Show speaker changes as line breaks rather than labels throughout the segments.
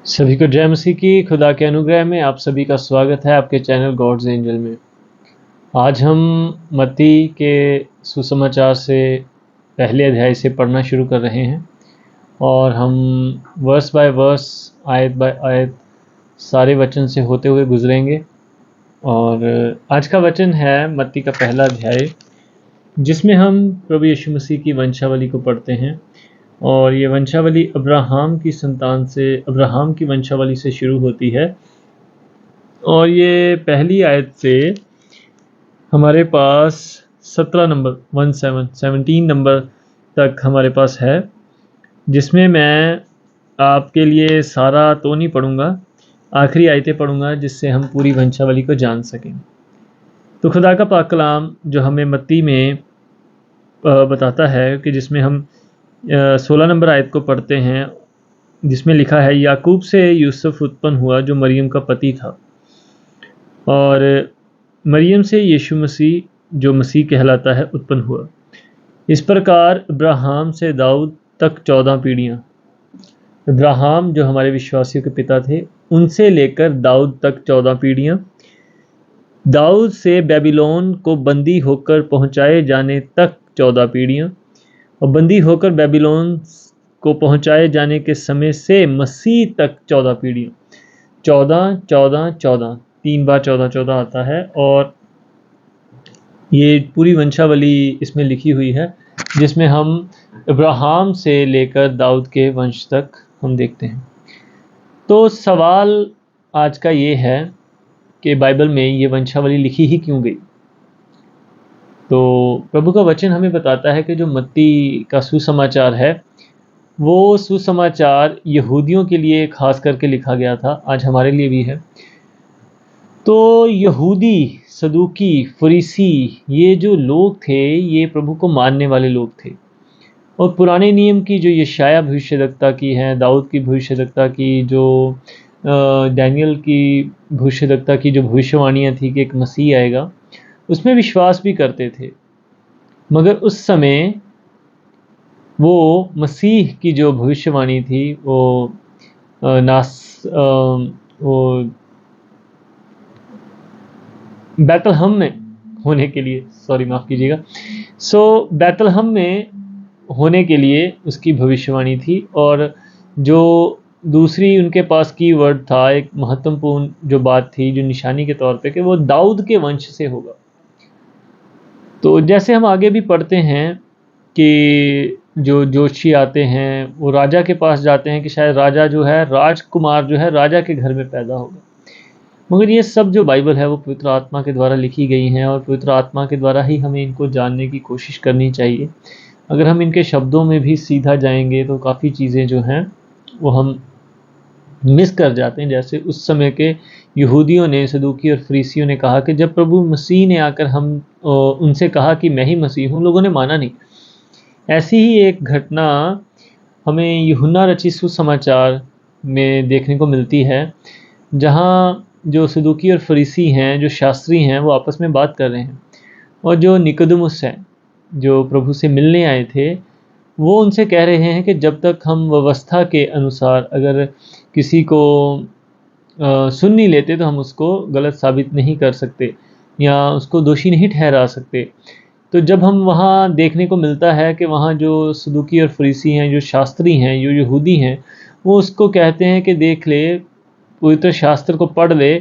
सभी को जय मसीह की। खुदा के अनुग्रह में आप सभी का स्वागत है आपके चैनल गॉड्स एंजल में। आज हम मत्ती के सुसमाचार से पहले अध्याय से पढ़ना शुरू कर रहे हैं और हम वर्स बाय वर्स, आयत बाय आयत सारे वचन से होते हुए गुजरेंगे। और आज का वचन है मत्ती का पहला अध्याय, जिसमें हम प्रभु यीशु मसीह की वंशावली को पढ़ते हैं। और ये वंशावली अब्राहम की संतान से, अब्राहम की वंशावली से शुरू होती है। और ये पहली आयत से हमारे पास 17 नंबर 17 नंबर तक हमारे पास है, जिसमें मैं आपके लिए सारा तो नहीं पढ़ूंगा, आखिरी आयतें पढ़ूंगा जिससे हम पूरी वंशावली को जान सकें। तो खुदा का पाक कलाम जो हमें मत्ती में बताता है कि जिसमें हम 16 नंबर आयत को पढ़ते हैं, जिसमें लिखा है, याकूब से यूसुफ उत्पन्न हुआ जो मरियम का पति था, और मरियम से यीशु मसीह जो मसीह कहलाता है उत्पन्न हुआ। इस प्रकार अब्राहम से दाऊद तक 14 पीढ़ियाँ, अब्राहम जो हमारे विश्वासियों के पिता थे, उनसे लेकर दाऊद तक 14 पीढ़ियाँ, दाऊद से बेबीलोन को बंदी होकर पहुँचाए जाने तक 14 पीढ़ियाँ, और बंदी होकर बेबीलोन को पहुँचाए जाने के समय से मसीह तक 14 पीढ़ियाँ। 14 14 14, 3 बार 14 14 आता है, और ये पूरी वंशावली इसमें लिखी हुई है, जिसमें हम अब्राहम से लेकर दाऊद के वंश तक हम देखते हैं। तो सवाल आज का ये है कि बाइबल में ये वंशावली लिखी ही क्यों गई। तो प्रभु का वचन हमें बताता है कि जो मत्ती का सुसमाचार है, वो सुसमाचार यहूदियों के लिए खास करके लिखा गया था, आज हमारे लिए भी है। तो यहूदी, सदूकी, फरीसी, ये जो लोग थे, ये प्रभु को मानने वाले लोग थे। और पुराने नियम की जो यशाया भविष्यद्वक्ता की है, दाऊद की भविष्यद्वक्ता की, जो डैनियल की भविष्यद्वक्ता की जो भविष्यवाणियाँ थी कि एक मसीह आएगा, उसमें विश्वास भी करते थे। मगर उस समय वो मसीह की जो भविष्यवाणी थी वो बैतलहम में होने के लिए, माफ़ कीजिएगा, बैतलहम में होने के लिए उसकी भविष्यवाणी थी। और जो दूसरी उनके पास की वर्ड था, एक महत्वपूर्ण जो बात थी, जो निशानी के तौर पे, कि वो दाऊद के वंश से होगा। तो जैसे हम आगे भी पढ़ते हैं कि जो जोशी आते हैं वो राजा के पास जाते हैं कि शायद राजा जो है, राजकुमार जो है, राजा के घर में पैदा होगा। मगर ये सब जो बाइबल है वो पवित्र आत्मा के द्वारा लिखी गई हैं, और पवित्र आत्मा के द्वारा ही हमें इनको जानने की कोशिश करनी चाहिए। अगर हम इनके शब्दों में भी सीधा जाएंगे तो काफ़ी चीज़ें जो हैं वो हम मिस कर जाते हैं। जैसे उस समय के यहूदियों ने, सदूकी और फरीसियों ने कहा कि जब प्रभु मसीह ने आकर हम उनसे कहा कि मैं ही मसीह हूँ, लोगों ने माना नहीं। ऐसी ही एक घटना हमें यूहन्ना रचित सुसमाचार में देखने को मिलती है, जहाँ जो सदूकी और फरीसी हैं, जो शास्त्री हैं, वो आपस में बात कर रहे हैं। और जो निकोदेमुस हैं, जो प्रभु से मिलने आए थे, वो उनसे कह रहे हैं कि जब तक हम व्यवस्था के अनुसार अगर किसी को सुन नहीं लेते तो हम उसको गलत साबित नहीं कर सकते या उसको दोषी नहीं ठहरा सकते। तो जब हम वहाँ देखने को मिलता है कि वहाँ जो सदूकी और फरीसी हैं, जो शास्त्री हैं, जो यहूदी हैं, वो उसको कहते हैं कि देख ले, पवित्र शास्त्र को पढ़ ले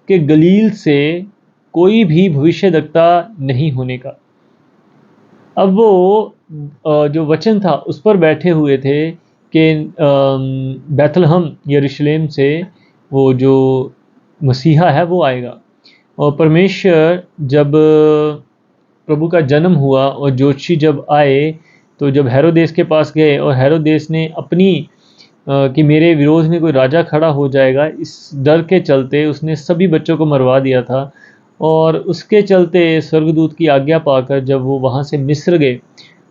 कि गलील से कोई भी भविष्यद्वक्ता नहीं होने का। अब वो जो वचन था उस पर बैठे हुए थे कि बैतलहम यरूशलेम से वो जो मसीहा है वो आएगा। और परमेश्वर जब प्रभु का जन्म हुआ और ज्योतिषी जब आए, तो जब हेरोदेस के पास गए और हेरोदेस ने अपनी कि मेरे विरोध में कोई राजा खड़ा हो जाएगा, इस डर के चलते उसने सभी बच्चों को मरवा दिया था। और उसके चलते स्वर्गदूत की आज्ञा पाकर जब वो वहाँ से मिस्र गए,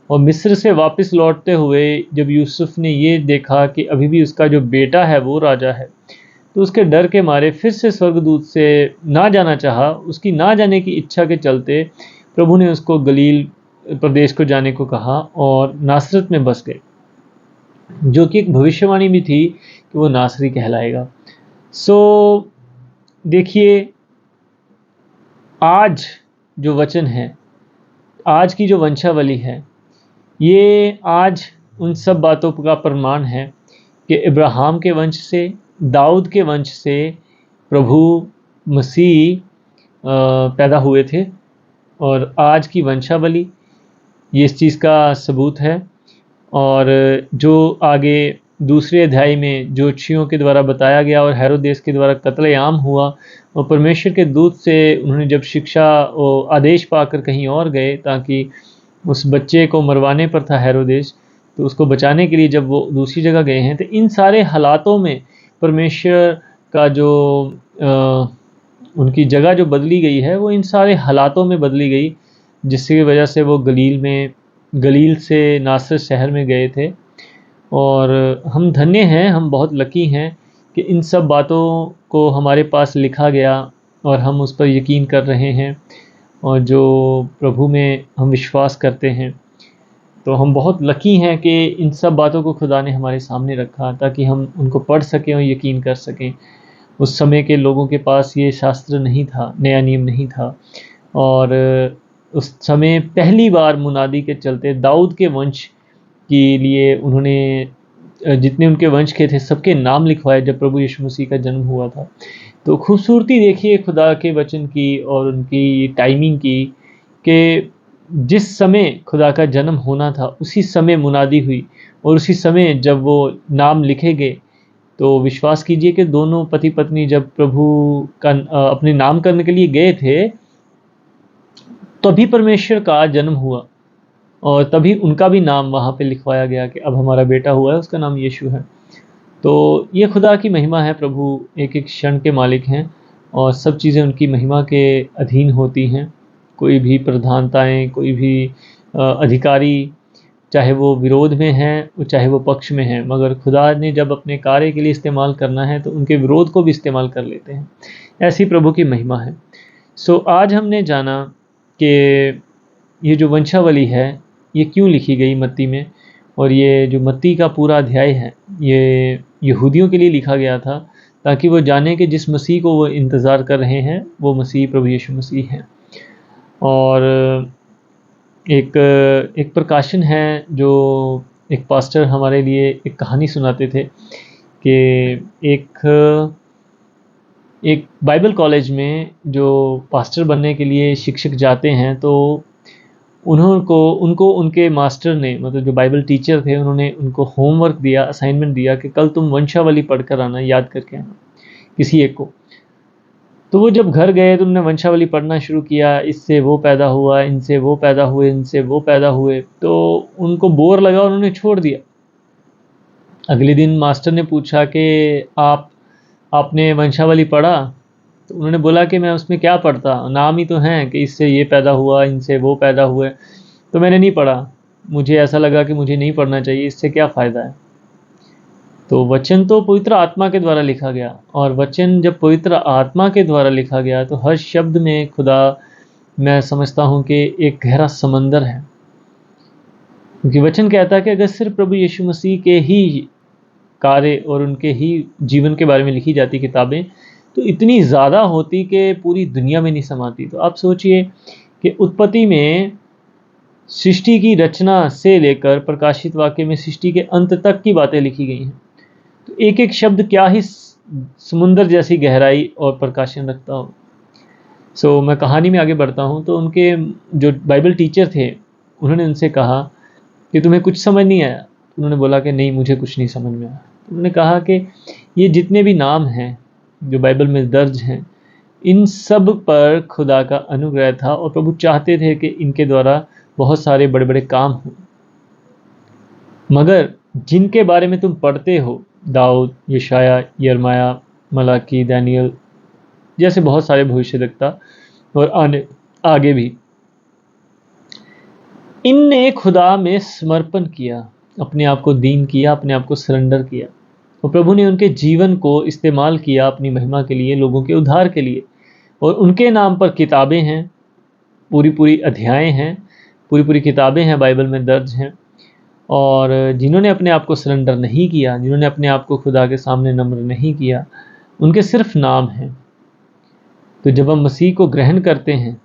और मिस्र से वापस लौटते हुए जब यूसुफ ने ये देखा कि अभी भी उसका जो बेटा है वो राजा है, तो उसके डर के मारे फिर से स्वर्गदूत से ना जाना चाहा। उसकी ना जाने की इच्छा के चलते प्रभु ने उसको गलील प्रदेश को जाने को कहा और नासरत में बस गए, जो कि एक भविष्यवाणी भी थी कि वो नासरी कहलाएगा। सो देखिए, आज जो वचन है, आज की जो वंशावली है, ये आज उन सब बातों का प्रमाण है कि इब्राहिम के वंश से, दाऊद के वंश से प्रभु मसीह पैदा हुए थे। और आज की वंशावली ये इस चीज़ का सबूत है। और जो आगे दूसरे अध्याय में ज्योतिषियों के द्वारा बताया गया और हेरोदेस के द्वारा कत्लेआम हुआ, और परमेश्वर के दूत से उन्होंने जब शिक्षा और आदेश पाकर कहीं और गए ताकि उस बच्चे को मरवाने पर था हेरोदेस, तो उसको बचाने के लिए जब वो दूसरी जगह गए हैं, तो इन सारे हालातों में परमेश्वर का जो उनकी जगह जो बदली गई है, वो इन सारे हालातों में बदली गई, जिसकी वजह से वो गलील से नासरत शहर में गए थे। और हम धन्य हैं, हम बहुत लकी हैं कि इन सब बातों को हमारे पास लिखा गया और हम उस पर यकीन कर रहे हैं, और जो प्रभु में हम विश्वास करते हैं। तो हम बहुत लकी हैं कि इन सब बातों को खुदा ने हमारे सामने रखा ताकि हम उनको पढ़ सकें और यकीन कर सकें। उस समय के लोगों के पास ये शास्त्र नहीं था, नया नियम नहीं था, और उस समय पहली बार मुनादी के चलते दाऊद के वंश के लिए उन्होंने जितने उनके वंश के थे सबके नाम लिखवाए जब प्रभु यीशु मसीह का जन्म हुआ था। तो खूबसूरती देखिए खुदा के वचन की और उनकी टाइमिंग की, कि जिस समय खुदा का जन्म होना था उसी समय मुनादी हुई, और उसी समय जब वो नाम लिखे गए, तो विश्वास कीजिए कि दोनों पति पत्नी जब प्रभु का अपने नामकरण के लिए गए थे, तभी परमेश्वर का जन्म हुआ और तभी उनका भी नाम वहाँ पे लिखवाया गया कि अब हमारा बेटा हुआ है, उसका नाम यीशु है। तो ये खुदा की महिमा है। प्रभु एक एक क्षण के मालिक हैं और सब चीज़ें उनकी महिमा के अधीन होती हैं। कोई भी प्रधानताएं, कोई भी अधिकारी, चाहे वो विरोध में हैं चाहे वो पक्ष में हैं, मगर खुदा ने जब अपने कार्य के लिए इस्तेमाल करना है तो उनके विरोध को भी इस्तेमाल कर लेते हैं। ऐसी प्रभु की महिमा है। सो आज हमने जाना कि ये जो वंशावली है ये क्यों लिखी गई मत्ती में, और ये जो मत्ती का पूरा अध्याय है ये यहूदियों के लिए लिखा गया था ताकि वो जाने कि जिस मसीह को वो इंतज़ार कर रहे हैं वो मसीह प्रभु यीशु मसीह हैं। और एक प्रकाशन है जो एक पास्टर हमारे लिए एक कहानी सुनाते थे कि एक बाइबल कॉलेज में जो पास्टर बनने के लिए शिक्षक जाते हैं, तो उनको उनके मास्टर ने, मतलब जो बाइबल टीचर थे, उन्होंने उनको होमवर्क दिया, असाइनमेंट दिया कि कल तुम वंशावली पढ़कर आना, याद करके आना किसी एक को। तो वो जब घर गए तो उन्होंने वंशावली पढ़ना शुरू किया, इससे वो पैदा हुआ, इनसे वो पैदा हुए, इनसे वो पैदा हुए, तो उनको बोर लगा और उन्होंने छोड़ दिया। अगले दिन मास्टर ने पूछा कि आपने वंशावली पढ़ा? तो उन्होंने बोला कि मैं उसमें क्या पढ़ता, नाम ही तो हैं कि इससे ये पैदा हुआ, इनसे वो पैदा हुए, तो मैंने नहीं पढ़ा। मुझे ऐसा लगा कि मुझे नहीं पढ़ना चाहिए, इससे क्या फ़ायदा है। तो वचन तो पवित्र आत्मा के द्वारा लिखा गया, और वचन जब पवित्र आत्मा के द्वारा लिखा गया तो हर शब्द में खुदा, मैं समझता हूँ कि एक गहरा समंदर है। क्योंकि वचन कहता है कि अगर सिर्फ प्रभु यीशु मसीह के ही कार्य और उनके ही जीवन के बारे में लिखी जाती किताबें तो इतनी ज़्यादा होती कि पूरी दुनिया में नहीं समाती। तो आप सोचिए कि उत्पत्ति में सृष्टि की रचना से लेकर प्रकाशित वाक्य में सृष्टि के अंत तक की बातें लिखी गई हैं, तो एक एक शब्द क्या ही समुंदर जैसी गहराई और प्रकाशन रखता हो। सो मैं कहानी में आगे बढ़ता हूँ। तो उनके जो बाइबल टीचर थे उन्होंने उनसे कहा कि तुम्हें कुछ समझ नहीं आया? उन्होंने बोला कि नहीं, मुझे कुछ नहीं समझ में आया। उन्होंने कहा कि ये जितने भी नाम हैं जो बाइबल में दर्ज हैं, इन सब पर खुदा का अनुग्रह था और प्रभु चाहते थे कि इनके द्वारा बहुत सारे बड़े बड़े काम हों। मगर जिनके बारे में तुम पढ़ते हो, दाऊद, यशाया, यिर्मयाह, मलाकी, दानियल जैसे बहुत सारे भविष्यवक्ता और आगे भी, इनने खुदा में समर्पण किया, अपने आप को दीन किया, अपने आप को सरेंडर किया, और प्रभु ने उनके जीवन को इस्तेमाल किया अपनी महिमा के लिए, लोगों के उद्धार के लिए। और उनके नाम पर किताबें हैं, पूरी पूरी अध्याय हैं, पूरी पूरी किताबें हैं बाइबल में दर्ज हैं। और जिन्होंने अपने आप को सरेंडर नहीं किया, जिन्होंने अपने आप को खुदा के सामने नम्र नहीं किया, उनके सिर्फ नाम हैं। तो जब हम मसीह को ग्रहण करते हैं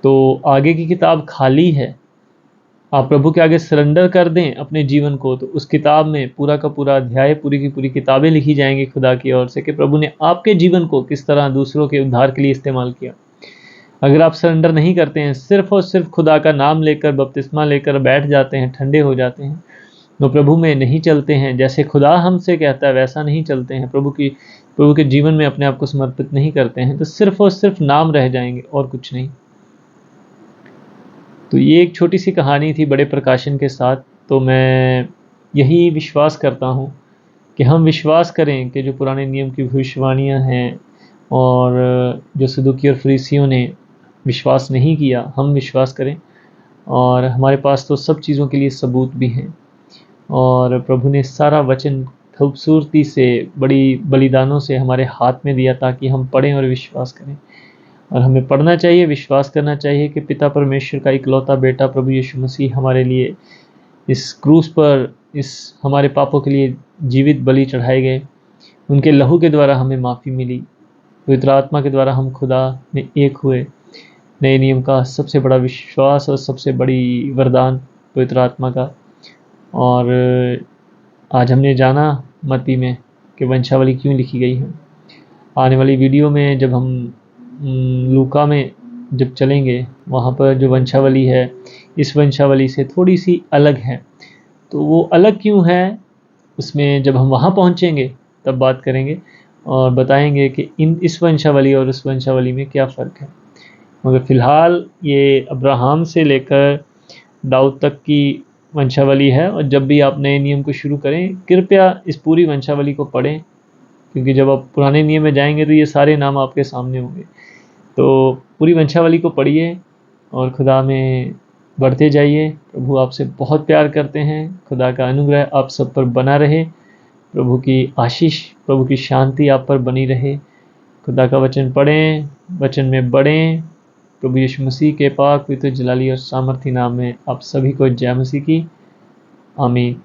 तो आगे की किताब खाली है। आप प्रभु के आगे सरेंडर कर दें अपने जीवन को, तो उस किताब में पूरा का पूरा अध्याय, पूरी की पूरी किताबें लिखी जाएंगी खुदा की ओर से कि प्रभु ने आपके जीवन को किस तरह दूसरों के उद्धार के लिए इस्तेमाल किया। अगर आप सरेंडर नहीं करते हैं, सिर्फ और सिर्फ खुदा का नाम लेकर बपतिस्मा लेकर बैठ जाते हैं, ठंडे हो जाते हैं, तो प्रभु में नहीं चलते हैं, जैसे खुदा हमसे कहता है वैसा नहीं चलते हैं, प्रभु के जीवन में अपने आप को समर्पित नहीं करते हैं, तो सिर्फ और सिर्फ नाम रह जाएंगे और कुछ नहीं। तो ये एक छोटी सी कहानी थी बड़े प्रकाशन के साथ। तो मैं यही विश्वास करता हूँ कि हम विश्वास करें कि जो पुराने नियम की भविष्यवाणियाँ हैं और जो सदूकी और फरीसियों ने विश्वास नहीं किया, हम विश्वास करें। और हमारे पास तो सब चीज़ों के लिए सबूत भी हैं, और प्रभु ने सारा वचन खूबसूरती से, बड़ी बलिदानों से हमारे हाथ में दिया ताकि हम पढ़ें और विश्वास करें। और हमें पढ़ना चाहिए, विश्वास करना चाहिए कि पिता परमेश्वर का इकलौता बेटा प्रभु यीशु मसीह हमारे लिए इस क्रूस पर, इस हमारे पापों के लिए जीवित बलि चढ़ाए गए। उनके लहू के द्वारा हमें माफ़ी मिली, पवित्र आत्मा के द्वारा हम खुदा में एक हुए। नए नियम का सबसे बड़ा विश्वास और सबसे बड़ी वरदान पवित्र आत्मा का। और आज हमने जाना मत्ती में कि वंशावली क्यों लिखी गई है। आने वाली वीडियो में जब हम लूका में जब चलेंगे, वहाँ पर जो वंशावली है इस वंशावली से थोड़ी सी अलग है। तो वो अलग क्यों है, उसमें जब हम वहाँ पहुँचेंगे तब बात करेंगे और बताएंगे कि इस वंशावली और उस वंशावली में क्या फ़र्क है। मगर फ़िलहाल ये अब्राहम से लेकर दाऊद तक की वंशावली है। और जब भी आप नए नियम को शुरू करें, कृपया इस पूरी वंशावली को पढ़ें, क्योंकि जब आप पुराने नियम में जाएंगे तो ये सारे नाम आपके सामने होंगे। तो पूरी वंशावली को पढ़िए और खुदा में बढ़ते जाइए। प्रभु आपसे बहुत प्यार करते हैं। खुदा का अनुग्रह आप सब पर बना रहे, प्रभु की आशीष, प्रभु की शांति आप पर बनी रहे। खुदा का वचन पढ़ें, वचन में बढ़ें। प्रभु यीशु मसीह के पाक पवित्र जलाली और सामर्थी नाम में आप सभी को जय मसीह की। आमीन।